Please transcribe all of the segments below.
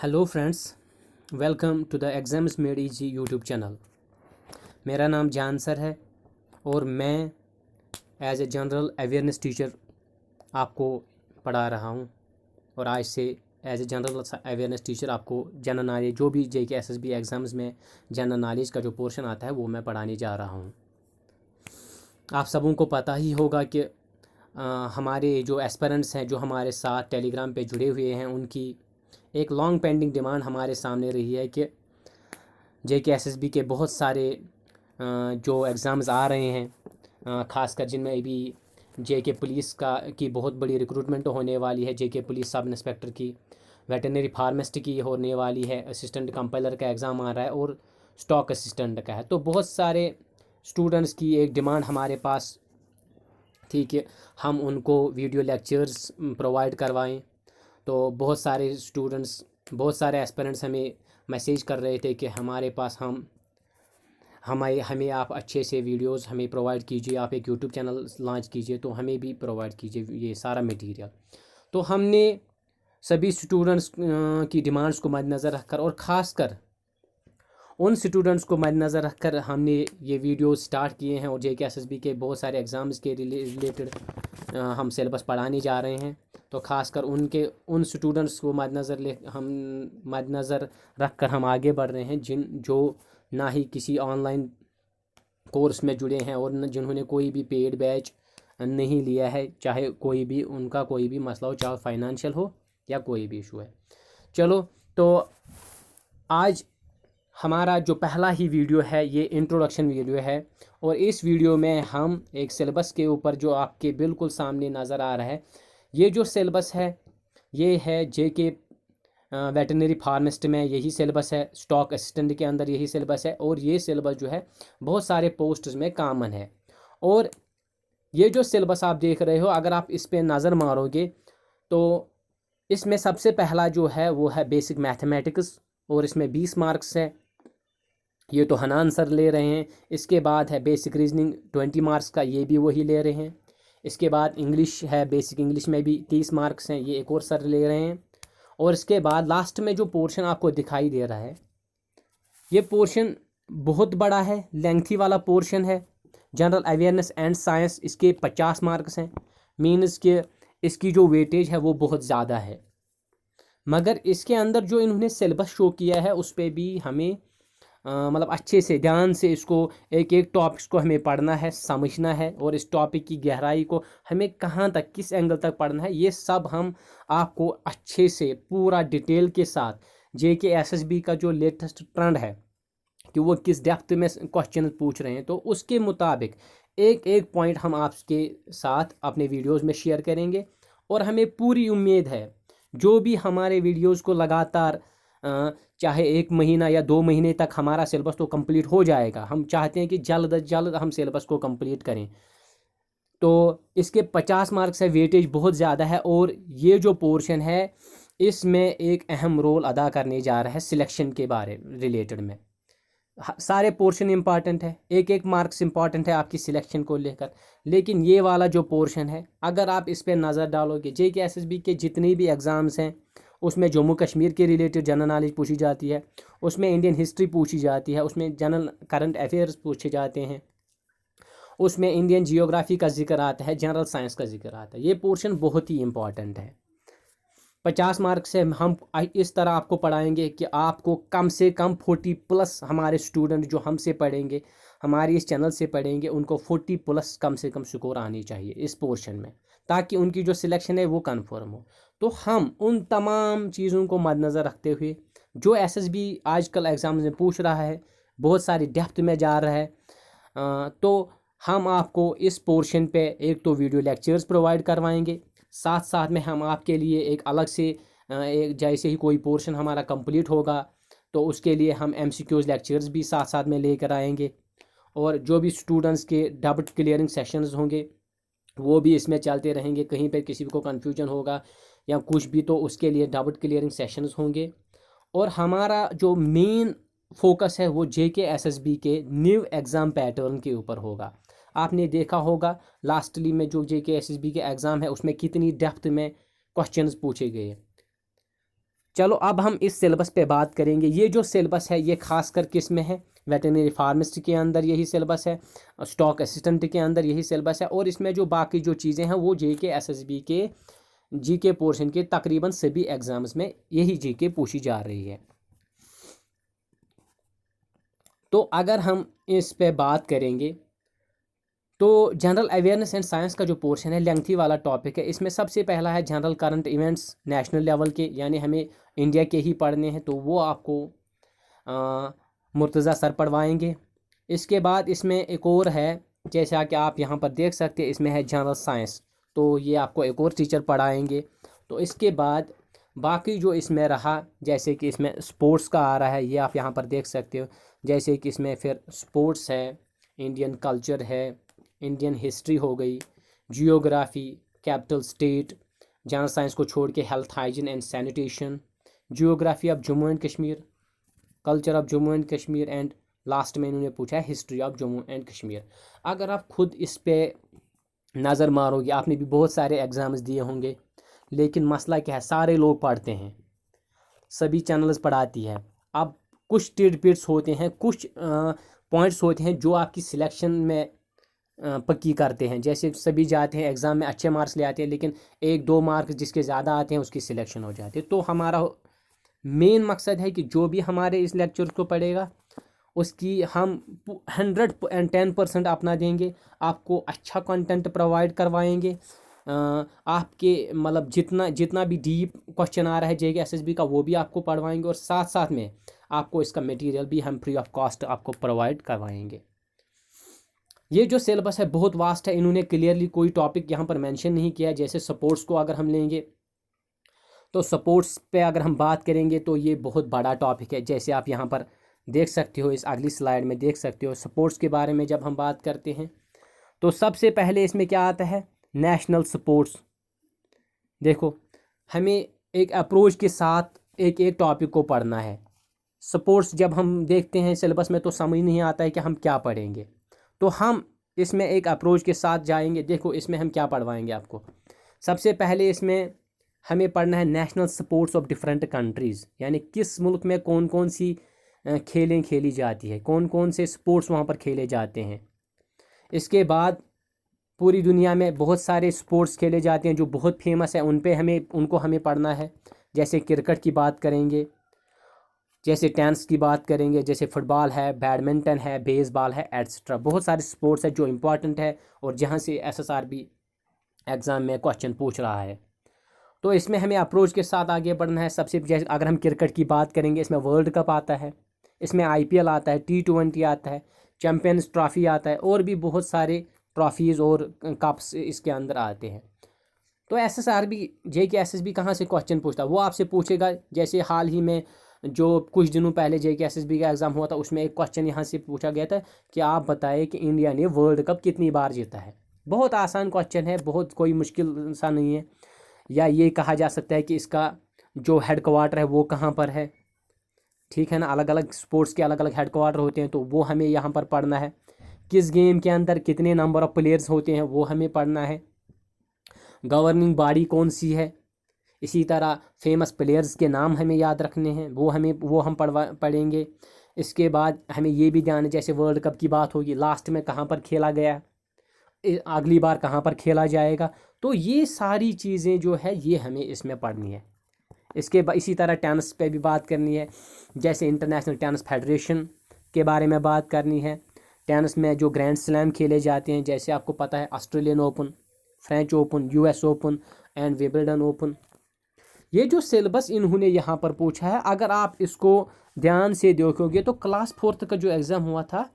Hello friends, welcome to the exams made easy YouTube channel. मेरा नाम John sir है और मैं as a general awareness teacher आपको पढ़ा रहा हूँ। और आज से as a general awareness teacher आपको जनरल नॉलेज, जो भी JK SSB एग्ज़ाम्स में जनरल नॉलेज का जो पोर्शन आता है वो मैं पढ़ाने जा रहा हूँ। आप सबों को पता ही होगा कि हमारे जो एस्पिरेंट्स हैं, जो हमारे साथ टेलीग्राम पे जुड़े हुए हैं, उनकी एक लॉन्ग पेंडिंग डिमांड हमारे सामने रही है कि JK SSB के बहुत सारे जो एग्ज़ाम्स आ रहे हैं, ख़ासकर जिनमें अभी JK पुलिस की बहुत बड़ी रिक्रूटमेंट होने वाली है। JK पुलिस सब इंस्पेक्टर की, वेटरनरी फार्मासिस्ट की होने वाली है, असिस्टेंट कंपाइलर का एग्ज़ाम आ रहा है और स्टॉक असिस्टेंट का है। तो बहुत सारे स्टूडेंट्स की एक डिमांड हमारे पास थी कि हम उनको वीडियो लेक्चर्स प्रोवाइड करवाएं। तो बहुत सारे स्टूडेंट्स, बहुत सारे एस्पिरेंट्स हमें मैसेज कर रहे थे कि हमारे पास हमें आप अच्छे से वीडियोस हमें प्रोवाइड कीजिए, आप एक यूट्यूब चैनल लॉन्च कीजिए तो हमें भी प्रोवाइड कीजिए ये सारा मटेरियल। तो हमने सभी स्टूडेंट्स की डिमांड्स को मद्देनज़र रखकर और ख़ासकर उन स्टूडेंट्स को मद्देनज़र रखकर हमने ये वीडियो स्टार्ट किए हैं। और JK SSB के बहुत सारे एग्ज़ाम्स के रिलेटेड हम सिलेबस पढ़ाने जा रहे हैं। तो ख़ासकर उन स्टूडेंट्स को मद्देनज़र रख कर हम आगे बढ़ रहे हैं जो ना ही किसी ऑनलाइन कोर्स में जुड़े हैं और जिन्होंने कोई भी पेड बैच नहीं लिया है, चाहे कोई भी उनका कोई भी मसला हो, चाहे फाइनेंशियल हो या कोई भी इशू है। चलो, तो आज हमारा जो पहला ही वीडियो है ये इंट्रोडक्शन वीडियो है। और इस वीडियो में हम एक सिलेबस के ऊपर, जो आपके बिल्कुल सामने नज़र आ रहा है, ये जो सिलेबस है ये है JK वेटरनरी फार्मासिस्ट में यही सिलेबस है, स्टॉक असिस्टेंट के अंदर यही सिलेबस है। और ये सिलेबस जो है बहुत सारे पोस्ट्स में कॉमन है। और ये जो सिलेबस आप देख रहे हो, अगर आप इस पर नज़र मारोगे तो इसमें सबसे पहला जो है वो है बेसिक मैथमेटिक्स, और इसमें 20 मार्क्स है। ये तो हनान सर ले रहे हैं। इसके बाद है बेसिक रीजनिंग 20 मार्क्स का, ये भी वही ले रहे हैं। इसके बाद इंग्लिश है, बेसिक इंग्लिश में भी 30 मार्क्स हैं, ये एक और सर ले रहे हैं। और इसके बाद लास्ट में जो पोर्शन आपको दिखाई दे रहा है, ये पोर्शन बहुत बड़ा है, लेंथी वाला पोर्शन है। जनरल अवेयरनेस एंड साइंस, इसके 50 मार्क्स हैं। मीन्स के इसकी जो वेटेज है वो बहुत ज़्यादा है। मगर इसके अंदर जो इन्होंने सिलेबस शो किया है उस पर भी हमें मतलब अच्छे से ध्यान से इसको एक एक टॉपिक्स को हमें पढ़ना है, समझना है। और इस टॉपिक की गहराई को हमें कहाँ तक, किस एंगल तक पढ़ना है, ये सब हम आपको अच्छे से पूरा डिटेल के साथ JK SSB का जो लेटेस्ट ट्रेंड है कि वो किस डेप्थ में क्वेश्चन पूछ रहे हैं, तो उसके मुताबिक एक एक पॉइंट हम आपके साथ अपने वीडियोज़ में शेयर करेंगे। और हमें पूरी उम्मीद है जो भी हमारे वीडियोज़ को लगातार चाहे 1 महीना या 2 महीने तक हमारा सिलेबस तो कंप्लीट हो जाएगा। हम चाहते हैं कि जल्द अज जल्द हम सिलेबस को कंप्लीट करें। तो इसके 50 मार्क्स है, वेटेज बहुत ज़्यादा है। और ये जो पोर्शन है इसमें एक अहम रोल अदा करने जा रहा है सिलेक्शन के बारे रिलेटेड में। सारे पोर्शन इंपॉर्टेंट है, एक एक मार्क्स इंपॉर्टेंट है आपकी सिलेक्शन को लेकर। लेकिन ये वाला जो पोर्शन है, अगर आप इस पर नज़र डालोगे, JK SSB के जितने भी एग्ज़ाम्स हैं उसमें जम्मू कश्मीर के रिलेटेड जनरल नॉलेज पूछी जाती है, उसमें इंडियन हिस्ट्री पूछी जाती है, उसमें जनरल करंट अफेयर्स पूछे जाते हैं, उसमें इंडियन जियोग्राफी का जिक्र आता है, जनरल साइंस का जिक्र आता है। ये पोर्शन बहुत ही इंपॉर्टेंट है। 50 मार्क से हम इस तरह आपको पढ़ाएंगे कि आपको कम से कम 40+ हमारे स्टूडेंट जो हमसे पढ़ेंगे, हमारे इस चैनल से पढ़ेंगे, उनको 40+ कम से कम स्कोर आनी चाहिए इस पोर्शन में, ताकि उनकी जो सिलेक्शन है वो कन्फर्म हो। तो हम उन तमाम चीज़ों को मद्देनज़र रखते हुए, जो SSB आजकल एग्ज़ाम में पूछ रहा है, बहुत सारी डेप्थ में जा रहा है, तो हम आपको इस पोर्शन पे एक तो वीडियो लेक्चर्स प्रोवाइड करवाएंगे, साथ साथ में हम आपके लिए एक अलग से एक जैसे ही कोई पोर्शन हमारा कंप्लीट होगा तो उसके लिए हम MCQs लेक्चर्स भी साथ साथ में लेकर आएंगे। और जो भी स्टूडेंट्स के डाउट क्लियरिंग सेशंस होंगे वो भी इसमें चलते रहेंगे। कहीं पर किसी को कन्फ्यूजन होगा या कुछ भी, तो उसके लिए डाउट क्लियरिंग सेशंस होंगे। और हमारा जो मेन फोकस है वो JK SSB के न्यू एग्ज़ाम पैटर्न के ऊपर होगा। आपने देखा होगा लास्टली में जो JK SSB के एग्ज़ाम है उसमें कितनी डेप्थ में क्वेश्चंस पूछे गए। चलो अब हम इस सिलेबस पे बात करेंगे। ये जो सिलेबस है ये खास कर किस में है, वेटरनरी फार्मासिस्ट के अंदर यही सिलेबस है, स्टॉक असिस्टेंट के अंदर यही सिलेबस है, और इसमें जो बाकी जो चीज़ें हैं वो JK SSB के GK पोर्शन के तकरीबन सभी एग्जाम्स में यही GK पूछी जा रही है। तो अगर हम इस पे बात करेंगे तो जनरल अवेयरनेस एंड साइंस का जो पोर्शन है लेंथी वाला टॉपिक है। इसमें सबसे पहला है general current events national level के, यानी हमें इंडिया के ही पढ़ने हैं, तो वो आपको मुर्तज़ा सर पढ़वाएंगे। इसके बाद इसमें एक और है, जैसा कि आप यहाँ पर देख सकते हैं, इसमें है जनरल साइंस, तो ये आपको एक और टीचर पढ़ाएंगे। तो इसके बाद बाकी जो इसमें रहा, जैसे कि इसमें स्पोर्ट्स का आ रहा है, ये आप यहाँ पर देख सकते हो, जैसे कि इसमें फिर स्पोर्ट्स है, इंडियन कल्चर है, इंडियन हिस्ट्री हो गई, geography, capital state, general science को छोड़ के health hygiene and sanitation, geography of Jammu and Kashmir, culture of Jammu and Kashmir, and last में इन्होंने पूछा है history of Jammu and Kashmir. अगर आप खुद इस पे नज़र मारोगे, आपने भी बहुत सारे एग्ज़ाम्स दिए होंगे, लेकिन मसला क्या है, सारे लोग पढ़ते हैं, सभी चैनल्स पढ़ाती है। अब कुछ टिडबिट्स होते हैं, कुछ पॉइंट्स होते हैं जो आपकी सिलेक्शन में पक्की करते हैं। जैसे सभी जाते हैं एग्ज़ाम में अच्छे मार्क्स ले आते हैं, लेकिन 1-2 मार्क्स जिसके ज़्यादा आते हैं उसकी सिलेक्शन हो जाती है। तो हमारा मेन मकसद है कि जो भी हमारे इस लेक्चर को पढ़ेगा उसकी हम 110% अपना देंगे, आपको अच्छा कंटेंट प्रोवाइड करवाएंगे। आपके मतलब जितना भी डीप क्वेश्चन आ रहा है JK SSB का वो भी आपको पढ़वाएंगे, और साथ साथ में आपको इसका मटेरियल भी हम फ्री ऑफ कॉस्ट आपको प्रोवाइड करवाएंगे। ये जो सिलेबस है बहुत वास्ट है, इन्होंने क्लियरली कोई टॉपिक यहाँ पर मेंशन नहीं किया। जैसे सपोर्ट्स को अगर हम लेंगे तो सपोर्ट्स पे अगर हम बात करेंगे तो ये बहुत बड़ा टॉपिक है, जैसे आप यहाँ पर देख सकते हो, इस अगली स्लाइड में देख सकते हो। सपोर्ट्स के बारे में जब हम बात करते हैं तो सबसे पहले इसमें क्या आता है, नेशनल स्पोर्ट्स। देखो, हमें एक अप्रोच के साथ एक एक टॉपिक को पढ़ना है। स्पोर्ट्स जब हम देखते हैं सिलेबस में तो समझ नहीं आता है कि हम क्या पढ़ेंगे, तो हम इसमें एक अप्रोच के साथ जाएंगे। देखो इसमें हम क्या पढ़वाएंगे आपको, सबसे पहले इसमें हमें पढ़ना है national sports of different countries, यानी किस मुल्क में कौन कौन सी खेलें खेली जाती है, कौन कौन से स्पोर्ट्स वहाँ पर खेले जाते हैं। इसके बाद पूरी दुनिया में बहुत सारे स्पोर्ट्स खेले जाते हैं जो बहुत फेमस है, उनको हमें पढ़ना है। जैसे क्रिकेट की बात करेंगे, जैसे टेनिस की बात करेंगे, जैसे फुटबॉल है, बैडमिंटन है, बेसबॉल है, एट्सेट्रा। बहुत सारे स्पोर्ट्स है जो इम्पोर्टेंट है और जहाँ से SSRB एग्ज़ाम में क्वेश्चन पूछ रहा है। तो इसमें हमें अप्रोच के साथ आगे बढ़ना है। सबसे जैसे अगर हम क्रिकेट की बात करेंगे, इसमें वर्ल्ड कप आता है, इसमें IPL आता है, T20 आता है, चैम्पियंस ट्रॉफ़ी आता है, और भी बहुत सारे ट्रॉफ़ीज़ और कप्स इसके अंदर आते हैं। तो SSRB JK SSB कहाँ से क्वेश्चन पूछता है, वो आपसे पूछेगा। जैसे हाल ही में जो कुछ दिनों पहले JK SSB का एग्ज़ाम हुआ था, उसमें एक क्वेश्चन यहाँ से पूछा गया था कि आप बताएं कि इंडिया ने वर्ल्ड कप कितनी बार जीता है। बहुत आसान क्वेश्चन है, बहुत कोई मुश्किल सा नहीं है। या ये कहा जा सकता है कि इसका जो हेडक्वार्टर है वो कहाँ पर है, ठीक है ना। अलग अलग स्पोर्ट्स के अलग अलग हेडक्वार्टर होते हैं, तो वो हमें यहाँ पर पढ़ना है। किस गेम के अंदर कितने नंबर ऑफ़ प्लेयर्स होते हैं वो हमें पढ़ना है। गवर्निंग बॉडी कौन सी है, इसी तरह फेमस प्लेयर्स के नाम हमें याद रखने हैं, वो हम पढ़ेंगे। इसके बाद हमें ये भी ध्यान है, जैसे वर्ल्ड कप की बात होगी, लास्ट में कहाँ पर खेला गया, अगली बार कहाँ पर खेला जाएगा। तो ये सारी चीज़ें जो है ये हमें इसमें पढ़नी है। इसी तरह टेनिस पे भी बात करनी है, जैसे इंटरनेशनल टेनिस फेडरेशन के बारे में बात करनी है। टेनिस में जो ग्रैंड स्लैम खेले जाते हैं, जैसे आपको पता है Australian open, French open, US open and Wimbledon open. ये जो सिलेबस इन्होंने यहाँ पर पूछा है, अगर आप इसको ध्यान से देखोगे तो क्लास 4th का जो एग्ज़ाम हुआ था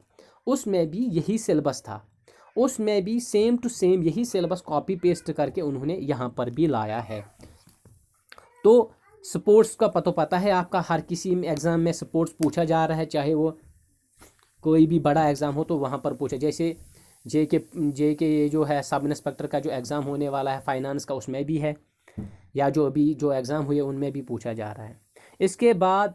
उसमें भी यही सिलेबस था, उसमें भी सेम टू सेम यही सिलेबस कॉपी पेस्ट करके उन्होंने यहाँ पर भी लाया है। तो स्पोर्ट्स का पता है आपका, हर किसी एग्ज़ाम में स्पोर्ट्स पूछा जा रहा है, चाहे वो कोई भी बड़ा एग्ज़ाम हो तो वहाँ पर पूछा। जैसे JK ये जो है सब इंस्पेक्टर का जो एग्ज़ाम होने वाला है फाइनेंस का, उसमें भी है, या जो अभी जो एग्ज़ाम हुए उनमें भी पूछा जा रहा है। इसके बाद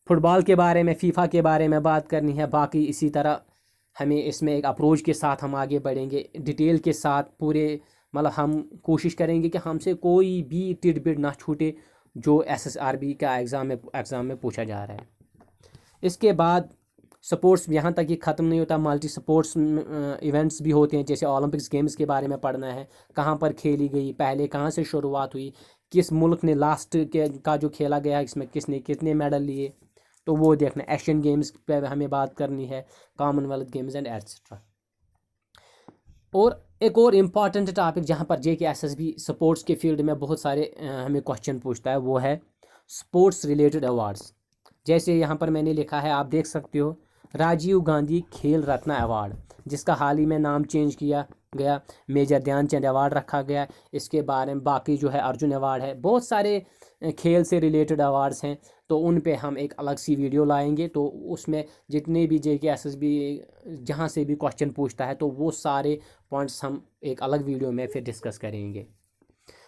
फुटबॉल के बारे में, FIFA के बारे में बात करनी है। बाकी इसी तरह हमें इसमें एक अप्रोच के साथ हम आगे बढ़ेंगे, डिटेल के साथ पूरे, मतलब हम कोशिश करेंगे कि हमसे कोई भी टिडबिट ना छूटे, जो SSRB का एग्ज़ाम में पूछा जा रहा है। इसके बाद स्पोर्ट्स, यहाँ तक ही ख़त्म नहीं होता, मल्टी स्पोर्ट्स इवेंट्स भी होते हैं, जैसे ओलंपिक्स गेम्स के बारे में पढ़ना है, कहाँ पर खेली गई, पहले कहाँ से शुरुआत हुई, किस मुल्क ने लास्ट का जो खेला गया इसमें किसने कितने मेडल लिए, तो वो देखना। एशियन गेम्स पे हमें बात करनी है, कॉमनवेल्थ गेम्स एंड एट्सेट्रा। और एक और इम्पॉर्टेंट टॉपिक जहाँ पर JKSSB स्पोर्ट्स के फील्ड में बहुत सारे हमें क्वेश्चन पूछता है, वो है स्पोर्ट्स रिलेटेड अवार्ड्स। जैसे यहाँ पर मैंने लिखा है, आप देख सकते हो, राजीव गांधी खेल रत्न अवार्ड, जिसका हाल ही में नाम चेंज किया गया, मेजर ध्यानचंद अवार्ड रखा गया। इसके बारे में बाकी जो है अर्जुन अवार्ड है, बहुत सारे खेल से रिलेटेड अवार्ड्स हैं, तो उन पे हम एक अलग सी वीडियो लाएंगे। तो उसमें जितने भी JKSSB जहाँ से भी क्वेश्चन पूछता है, तो वो सारे पॉइंट्स हम एक अलग वीडियो में फिर डिस्कस करेंगे।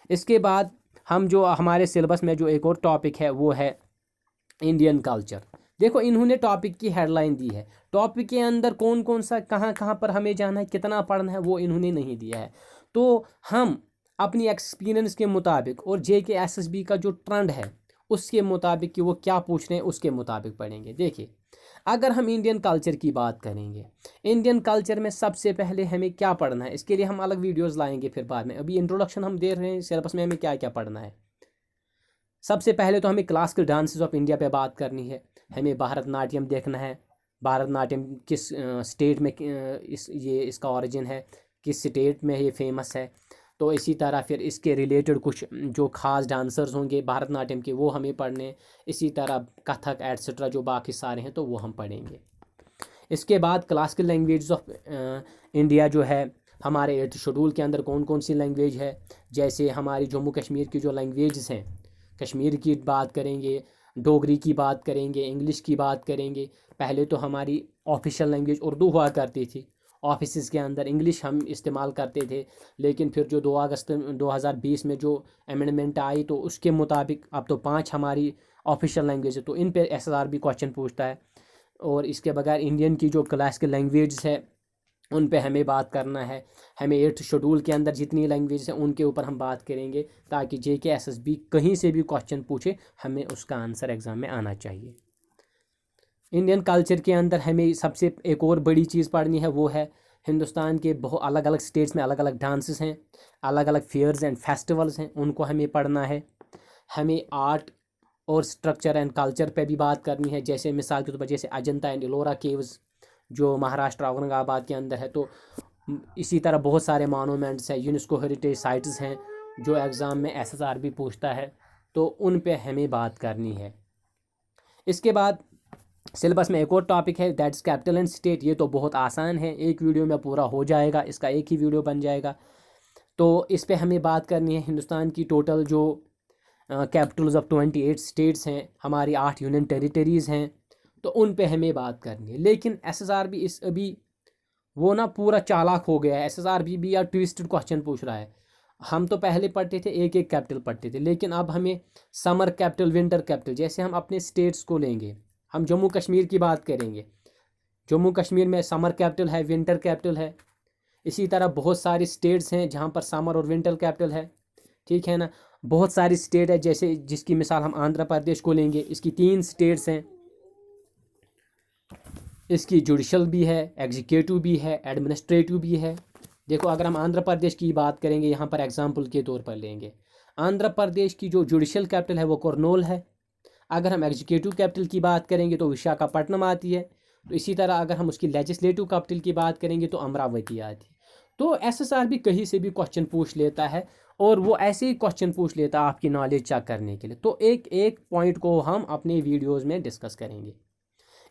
इसके बाद हम जो हमारे सिलेबस में जो एक और टॉपिक है, वो है इंडियन कल्चर। देखो, इन्होंने टॉपिक की हेडलाइन दी है, टॉपिक के अंदर कौन कौन सा कहाँ कहाँ पर हमें जाना है, कितना पढ़ना है, वो इन्होंने नहीं दिया है। तो हम अपनी एक्सपीरियंस के मुताबिक और JKSSB का जो ट्रेंड है उसके मुताबिक कि वो क्या पूछ रहे हैं उसके मुताबिक पढ़ेंगे। देखिए, अगर हम इंडियन कल्चर की बात करेंगे, इंडियन कल्चर में सबसे पहले हमें क्या पढ़ना है, इसके लिए हम अलग वीडियोज़ लाएंगे फिर बाद में। अभी इंट्रोडक्शन हम दे रहे हैं, सिलेबस में हमें क्या क्या पढ़ना है। सबसे पहले तो हमें क्लासिकल डांसेस ऑफ इंडिया पे बात करनी है, हमें भारतनाट्यम देखना है, भारतनाट्यम किस स्टेट में इसका ओरिजिन है, किस स्टेट में ये फेमस है। तो इसी तरह फिर इसके रिलेटेड कुछ जो खास डांसर्स होंगे भारतनाट्यम के, वो हमें पढ़ने। इसी तरह कथक एट्सेट्रा जो बाकी सारे हैं, तो वो हम पढ़ेंगे। इसके बाद क्लासिकल लैंग्वेज ऑफ इंडिया जो है, हमारे 8th शेड्यूल के अंदर कौन कौन सी लैंग्वेज है, जैसे हमारी जम्मू कश्मीर की जो लैंग्वेजेस हैं, कश्मीर की बात करेंगे, डोगरी की बात करेंगे, इंग्लिश की बात करेंगे। पहले तो हमारी ऑफिशियल लैंग्वेज उर्दू हुआ करती थी, ऑफिस के अंदर इंग्लिश हम इस्तेमाल करते थे, लेकिन फिर जो 2 अगस्त 2020 में जो अमेंडमेंट आई, तो उसके मुताबिक अब तो 5 हमारी ऑफिशियल लैंग्वेज है, तो इन पे SSRB क्वेश्चन पूछता है। और इसके बगैर इंडियन की जो क्लासिकल लैंग्वेज है उन पे हमें बात करना है। हमें 8th शेड्यूल के अंदर जितनी लैंग्वेज है उनके ऊपर हम बात करेंगे, ताकि JKSSB कहीं से भी क्वेश्चन पूछे, हमें उसका आंसर एग्ज़ाम में आना चाहिए। इंडियन कल्चर के अंदर हमें सबसे एक और बड़ी चीज़ पढ़नी है, वो है हिंदुस्तान के बहुत अलग अलग स्टेट्स में अलग अलग डांसेस हैं, अलग अलग फेयर्स एंड फेस्टिवल्स हैं, उनको हमें पढ़ना है। हमें आर्ट और स्ट्रक्चर एंड कल्चर पे भी बात करनी है, जैसे मिसाल के तौर पर जैसे अजंता एंड एलोरा केव्स जो महाराष्ट्र औरंगाबाद के अंदर है, तो इसी तरह बहुत सारे मॉन्यूमेंट्स हैं, यूनेस्को हेरिटेज साइट्स हैं, जो एग्ज़ाम में SSRB पूछता है, तो उन पे हमें बात करनी है। इसके बाद सिलेबस में एक और टॉपिक है, दैट्स कैपिटल एंड स्टेट। ये तो बहुत आसान है, एक वीडियो में पूरा हो जाएगा, इसका एक ही वीडियो बन जाएगा। तो इस पे हमें बात करनी है हिंदुस्तान की टोटल जो कैपिटल्स ऑफ 28 स्टेट्स हैं, हमारी 8 यूनियन टेरिटरीज़ हैं, तो उन पे हमें बात करनी है। लेकिन SSRB इस अभी वो ना पूरा चालाक हो गया है, SSRB भी यार ट्विस्टेड क्वेश्चन पूछ रहा है। हम तो पहले पढ़ते थे एक एक कैपिटल पढ़ते थे, लेकिन अब हमें समर कैपिटल, विंटर कैपिटल, जैसे हम अपने स्टेट्स को लेंगे, हम जम्मू कश्मीर की बात करेंगे, जम्मू कश्मीर में समर कैपिटल है, विंटर कैपिटल है। इसी तरह बहुत सारी स्टेट्स हैं जहाँ पर समर और विंटर कैपिटल है, ठीक है ना। बहुत सारी स्टेट है, जैसे जिसकी मिसाल हम आंध्र प्रदेश को लेंगे, इसकी 3 स्टेट्स हैं, इसकी जुडिशल भी है, एग्जीक्यूटिव भी है, एडमिनिस्ट्रेटिव भी है। देखो, अगर हम आंध्र प्रदेश की बात करेंगे, यहाँ पर एग्जाम्पल के तौर पर लेंगे, आंध्र प्रदेश की जो जुडिशल कैपिटल है वो कुर्नूल है। अगर हम एग्जीक्यूटिव कैपिटल की बात करेंगे तो विशाखापट्टनम आती है। तो इसी तरह अगर हम उसकी लेजिस्लेटिव कैपिटल की बात करेंगे तो अमरावती आती है। तो SSRB कहीं से भी क्वेश्चन पूछ लेता है, और वो ऐसे ही क्वेश्चन पूछ लेता है आपकी नॉलेज चेक करने के लिए। तो एक एक पॉइंट को हम अपने वीडियोज़ में डिस्कस करेंगे।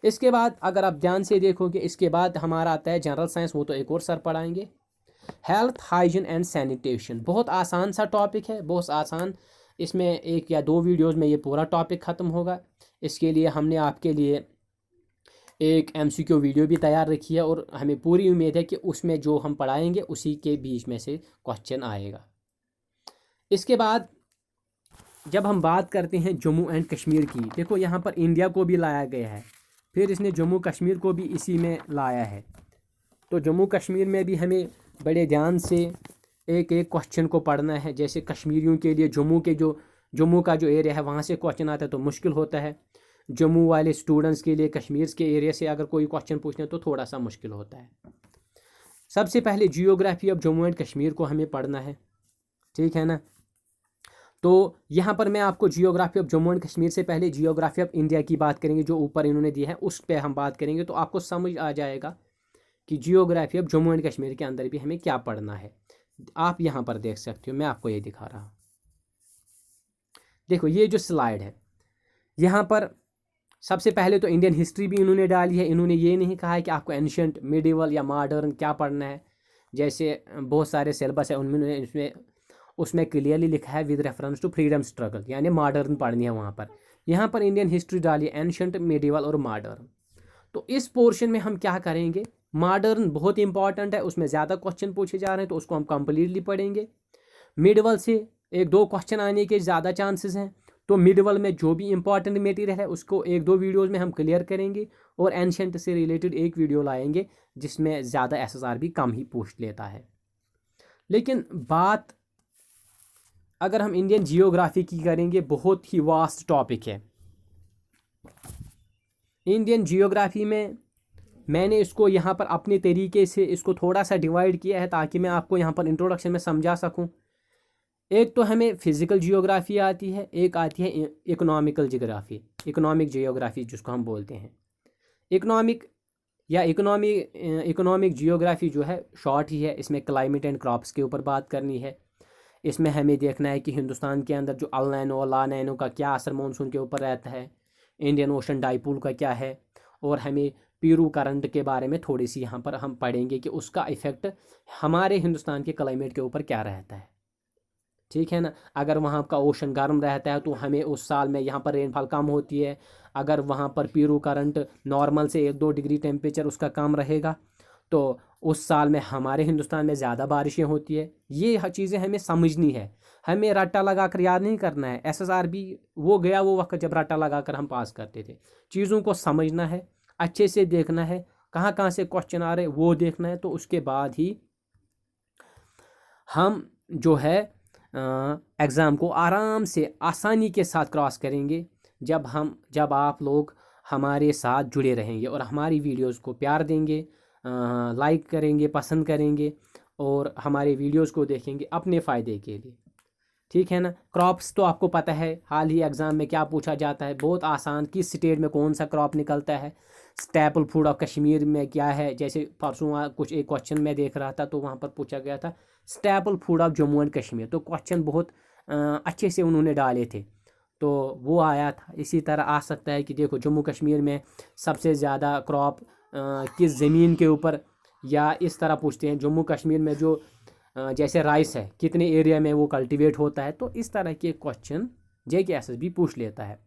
इसके बाद अगर आप ध्यान से देखोगे, इसके बाद हमारा आता है जनरल साइंस, वो तो एक और सर पढ़ाएंगे। हेल्थ, हाइजीन एंड सैनिटेशन, बहुत आसान सा टॉपिक है, बहुत आसान। इसमें 1 या 2 वीडियोज़ में ये पूरा टॉपिक ख़त्म होगा। इसके लिए हमने आपके लिए एक MCQ वीडियो भी तैयार रखी है, और हमें पूरी उम्मीद है कि उसमें जो हम पढ़ाएंगे उसी के बीच में से क्वेश्चन आएगा। इसके बाद जब हम बात करते हैं जम्मू एंड कश्मीर की, देखो यहाँ पर इंडिया को भी लाया गया है, फिर इसने जम्मू कश्मीर को भी इसी में लाया है। तो जम्मू कश्मीर में भी हमें बड़े ध्यान से एक एक क्वेश्चन को पढ़ना है। जैसे कश्मीरियों के लिए जम्मू के जो जम्मू का जो एरिया है वहाँ से क्वेश्चन आता है तो मुश्किल होता है। जम्मू वाले स्टूडेंट्स के लिए कश्मीर के एरिया से अगर कोई क्वेश्चन पूछना तो थोड़ा सा मुश्किल होता है। सबसे पहले geography of Jammu and Kashmir को हमें पढ़ना है, ठीक है ना। तो यहाँ पर मैं आपको geography of Jammu and Kashmir से पहले जियोग्राफी ऑफ इंडिया की बात करेंगे, जो ऊपर इन्होंने दिया है उस पर हम बात करेंगे, तो आपको समझ आ जाएगा कि geography of Jammu and Kashmir के अंदर भी हमें क्या पढ़ना है। आप यहाँ पर देख सकते हो, मैं आपको ये दिखा रहा हूँ। देखो ये जो स्लाइड है, यहाँ पर सबसे पहले तो इंडियन हिस्ट्री भी इन्होंने डाली है। इन्होंने ये नहीं कहा है कि आपको एंशियंट, मिडिवल या मॉडर्न क्या पढ़ना है, जैसे बहुत सारे सिलेबस है उनमें उसमें क्लियरली लिखा है with reference to freedom struggle, यानी मॉडर्न पढ़नी है वहाँ पर। यहाँ पर इंडियन हिस्ट्री डाली है एंशियंट, मिडिवल और मॉडर्न। तो इस पोर्शन में हम क्या करेंगे, मॉडर्न बहुत इंपॉर्टेंट है, उसमें ज़्यादा क्वेश्चन पूछे जा रहे हैं तो उसको हम कंप्लीटली पढ़ेंगे। मिडिवल से 1-2 क्वेश्चन आने के ज़्यादा चांसेस हैं, तो मिडिवल में जो भी इंपॉर्टेंट मटेरियल है उसको 1-2 वीडियोज़ में हम क्लियर करेंगे, और एंशियंट से रिलेटेड एक वीडियो लाएंगे जिसमें ज़्यादा एसएसआर भी कम ही पूछ लेता है। लेकिन बात अगर हम इंडियन जियोग्राफी की करेंगे, बहुत ही वास्ट टॉपिक है। इंडियन जियोग्राफी में मैंने इसको यहाँ पर अपने तरीके से इसको थोड़ा सा डिवाइड किया है ताकि मैं आपको यहाँ पर इंट्रोडक्शन में समझा सकूँ। एक तो हमें फिज़िकल जियोग्राफी आती है, एक आती है इकोनॉमिकल जियोग्राफी, इकोनॉमिक जियोग्राफी जिसको हम बोलते हैं। इकोनॉमिक जियोग्राफी जो है शॉर्ट ही है, इसमें क्लाइमेट एंड क्रॉप्स के ऊपर बात करनी है। इसमें हमें देखना है कि हिंदुस्तान के अंदर जो अल नैनो और ला नैनो का क्या असर मानसून के ऊपर रहता है, इंडियन ओशन डाइपोल का क्या है, और हमें पीरू करंट के बारे में थोड़ी सी यहाँ पर हम पढ़ेंगे कि उसका इफ़ेक्ट हमारे हिंदुस्तान के क्लाइमेट के ऊपर क्या रहता है, ठीक है ना। अगर वहाँ का ओशन गर्म रहता है तो हमें उस साल में यहाँ पर रेनफॉल कम होती है। अगर वहाँ पर पीरू करंट नॉर्मल से 1-2 डिग्री टेम्परेचर उसका कम रहेगा तो उस साल में हमारे हिंदुस्तान में ज़्यादा बारिशें होती है। ये चीज़ें हमें समझनी है, हमें रट्टा लगा कर याद नहीं करना है। एसएसआर भी वो गया वो वक्त जब रट्टा लगा कर हम पास करते थे। चीज़ों को समझना है, अच्छे से देखना है, कहाँ कहाँ से क्वेश्चन आ रहे वो देखना है, तो उसके बाद ही हम जो है एग्ज़ाम को आराम से आसानी के साथ क्रॉस करेंगे जब आप लोग हमारे साथ जुड़े रहेंगे और हमारी वीडियोस को प्यार देंगे, लाइक करेंगे, पसंद करेंगे और हमारे वीडियोस को देखेंगे अपने फ़ायदे के लिए, ठीक है ना। क्रॉप्स तो आपको पता है हाल ही एग्ज़ाम में क्या पूछा जाता है, बहुत आसान, किस स्टेट में कौन सा क्रॉप निकलता है, स्टेपल फूड ऑफ कश्मीर में क्या है। जैसे परसों कुछ एक क्वेश्चन मैं देख रहा था तो वहाँ पर पूछा गया था staple food of Jammu and Kashmir, तो क्वेश्चन बहुत अच्छे से उन्होंने डाले थे, तो वो आया था। इसी तरह आ सकता है कि देखो जम्मू कश्मीर में सबसे ज़्यादा क्रॉप किस ज़मीन के ऊपर, या इस तरह पूछते हैं जम्मू कश्मीर में जो जैसे राइस है कितने एरिया में वो कल्टीवेट होता है। तो इस तरह के क्वेश्चन JKSSB पूछ लेता है।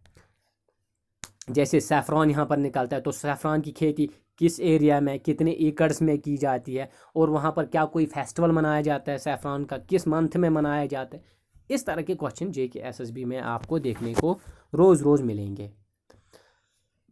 जैसे सैफ़रॉन यहाँ पर निकलता है तो सैफ़रॉन की खेती किस एरिया में कितने एकड़्स में की जाती है, और वहाँ पर क्या कोई फेस्टिवल मनाया जाता है सैफ़रॉन का, किस मंथ में मनाया जाता है। इस तरह के क्वेश्चन JKSSB में आपको देखने को रोज़ रोज़ मिलेंगे।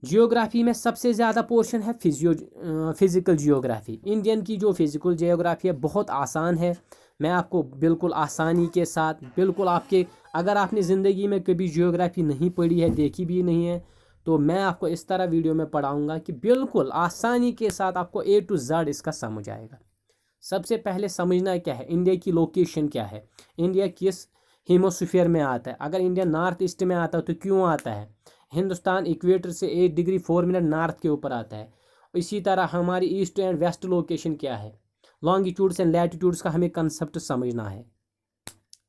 जियोग्राफी में सबसे ज़्यादा पोर्शन है फिज़िकल जियोग्राफी। इंडियन की जो फिज़िकल जियोग्राफी है बहुत आसान है, मैं आपको बिल्कुल आसानी के साथ, बिल्कुल आपके, अगर आपने ज़िंदगी में कभी जियोग्राफी नहीं पढ़ी है, देखी भी नहीं है, तो मैं आपको इस तरह वीडियो में पढ़ाऊँगा कि बिल्कुल आसानी के साथ आपको A to Z इसका समझ आएगा। सबसे पहले समझना क्या है, इंडिया की लोकेशन क्या है, इंडिया किस हेमोस्फीयर में आता है। अगर इंडिया नॉर्थ ईस्ट में आता है तो क्यों आता है, हिंदुस्तान इक्वेटर से 8 डिग्री 4 मिनट नॉर्थ के ऊपर आता है। इसी तरह हमारी ईस्ट एंड वेस्ट लोकेशन क्या है, लॉन्गिट्यूड्स एंड लैटिट्यूड्स का हमें कंसेप्ट समझना है,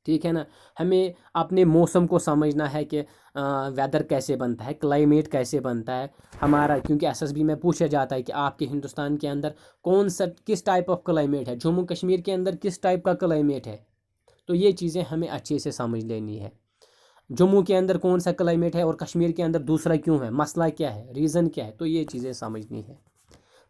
ठीक है ना। हमें अपने मौसम को समझना है कि वेदर कैसे बनता है, क्लाइमेट कैसे बनता है हमारा, क्योंकि SSB में पूछा जाता है कि आपके हिंदुस्तान के अंदर कौन सा किस टाइप ऑफ क्लाइमेट है, जम्मू कश्मीर के अंदर किस टाइप का क्लाइमेट है। तो ये चीज़ें हमें अच्छे से समझ लेनी है, जम्मू के अंदर कौन सा क्लाइमेट है और कश्मीर के अंदर दूसरा क्यों है, मसला क्या है, रीज़न क्या है, तो ये चीज़ें समझनी है।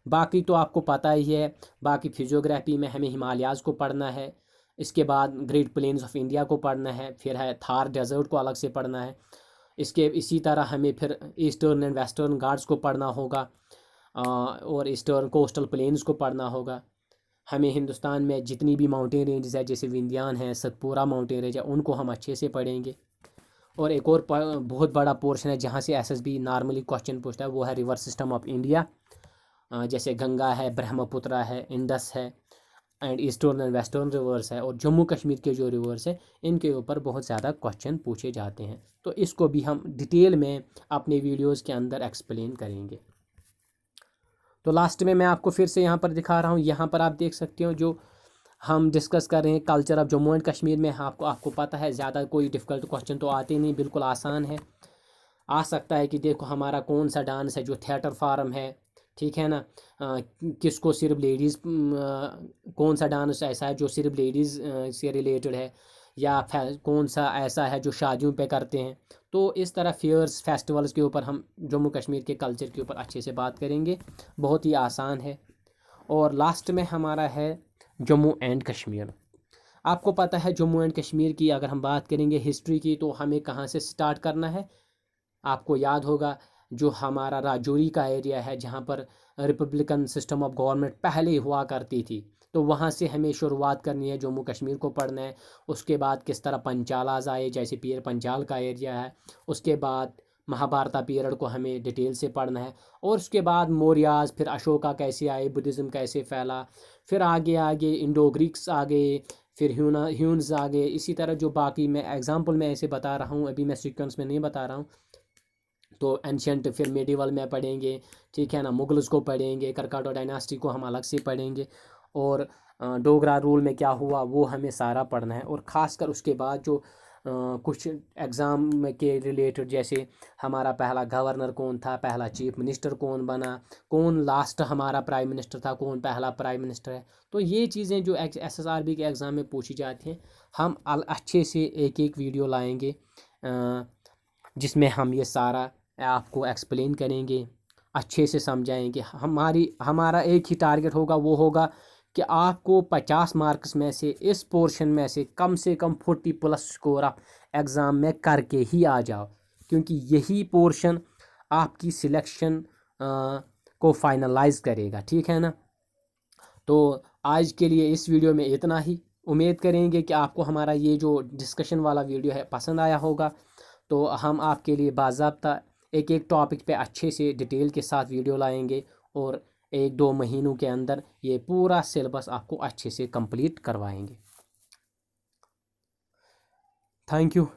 बाकी तो आपको पता ही है, बाकी फिजियोग्राफी में हमें हिमालयाज़ को पढ़ना है, इसके बाद ग्रेट प्लेन्स ऑफ इंडिया को पढ़ना है, फिर है थार डेजर्ट को अलग से पढ़ना है। इसी तरह हमें फिर ईस्टर्न एंड वेस्टर्न घाट्स को पढ़ना होगा, और ईस्टर्न कोस्टल प्लेन्स को पढ़ना होगा। हमें हिंदुस्तान में जितनी भी माउंटेन रेंजेस है, जैसे विंध्यान है, सतपुरा माउंटेन रेंज है, उनको हम अच्छे से पढ़ेंगे। और एक और बहुत बड़ा पोर्शन है जहाँ से एसएसबी नॉर्मली क्वेश्चन पूछता है, वो है रिवर सिस्टम ऑफ इंडिया। जैसे गंगा है, ब्रह्मपुत्र है, इंडस है, and eastern and western rivers है, और जम्मू कश्मीर के जो रिवर्स है इनके ऊपर बहुत ज़्यादा क्वेश्चन पूछे जाते हैं। तो इसको भी हम डिटेल में अपने वीडियोज़ के अंदर एक्सप्लेन करेंगे। तो लास्ट में मैं आपको फिर से यहाँ पर दिखा रहा हूँ, यहाँ पर आप देख सकते हो जो हम डिस्कस कर रहे हैं culture of Jammu and Kashmir में। आपको पता है ज़्यादा कोई डिफ़िकल्ट क्वेश्चन तो आते नहीं, बिल्कुल आसान है। आ सकता है कि देखो हमारा कौन सा डांस है जो थिएटर फॉर्म है, ठीक है ना, किसको सिर्फ लेडीज़, कौन सा डांस ऐसा है जो सिर्फ लेडीज़ से रिलेटेड है, या कौन सा ऐसा है जो शादियों पे करते हैं। तो इस तरह फेयर्स फेस्टिवल्स के ऊपर हम जम्मू कश्मीर के कल्चर के ऊपर अच्छे से बात करेंगे, बहुत ही आसान है। और लास्ट में हमारा है जम्मू एंड कश्मीर। आपको पता है जम्मू एंड कश्मीर की अगर हम बात करेंगे हिस्ट्री की, तो हमें कहाँ से स्टार्ट करना है। आपको याद होगा जो हमारा राजौरी का एरिया है जहाँ पर रिपब्लिकन सिस्टम ऑफ गवर्नमेंट पहले हुआ करती थी, तो वहाँ से हमें शुरुआत करनी है, जम्मू कश्मीर को पढ़ना है। उसके बाद किस तरह पंचालाज आए, जैसे पीर पंचाल का एरिया है। उसके बाद महाभारत पीरियड को हमें डिटेल से पढ़ना है। और उसके बाद मौर्याज, फिर अशोका कैसे आए, बुद्धिज़्म कैसे फैला, फिर आगे आगे इंडो ग्रीक्स आ गए, फिर ह्यून्स आ गए। इसी तरह जो बाकी मैं एग्जांपल में ऐसे बता रहा हूँ, अभी मैं सीक्वेंस में नहीं बता रहा हूँ। तो एंशियंट फिर मेडिवल में पढ़ेंगे, ठीक है ना, मुगल्स को पढ़ेंगे, करकाटो डायनास्टी को हम अलग से पढ़ेंगे, और डोगरा रूल में क्या हुआ वो हमें सारा पढ़ना है। और ख़ासकर उसके बाद जो कुछ एग्ज़ाम के रिलेटेड, जैसे हमारा पहला गवर्नर कौन था, पहला चीफ मिनिस्टर कौन बना, कौन लास्ट हमारा प्राइम मिनिस्टर था, कौन पहला प्राइम मिनिस्टर है। तो ये चीज़ें जो एसएसआरबी के एग्ज़ाम में पूछी जाती हैं, हम अच्छे से एक एक वीडियो लाएंगे जिसमें हम ये सारा आपको एक्सप्लेन करेंगे, अच्छे से समझाएंगे। हमारा एक ही टारगेट होगा, वो होगा कि आपको 50 मार्क्स में से, इस पोर्शन में से कम 40+ स्कोर आप एग्ज़ाम में करके ही आ जाओ, क्योंकि यही पोर्शन आपकी सिलेक्शन को फाइनलाइज करेगा, ठीक है ना। तो आज के लिए इस वीडियो में इतना ही। उम्मीद करेंगे कि आपको हमारा ये जो डिस्कशन वाला वीडियो है पसंद आया होगा। तो हम आपके लिए बाज़ाब्ता एक एक टॉपिक पे अच्छे से डिटेल के साथ वीडियो लाएंगे, और 1-2 महीनों के अंदर ये पूरा सिलेबस आपको अच्छे से कंप्लीट करवाएंगे। Thank you.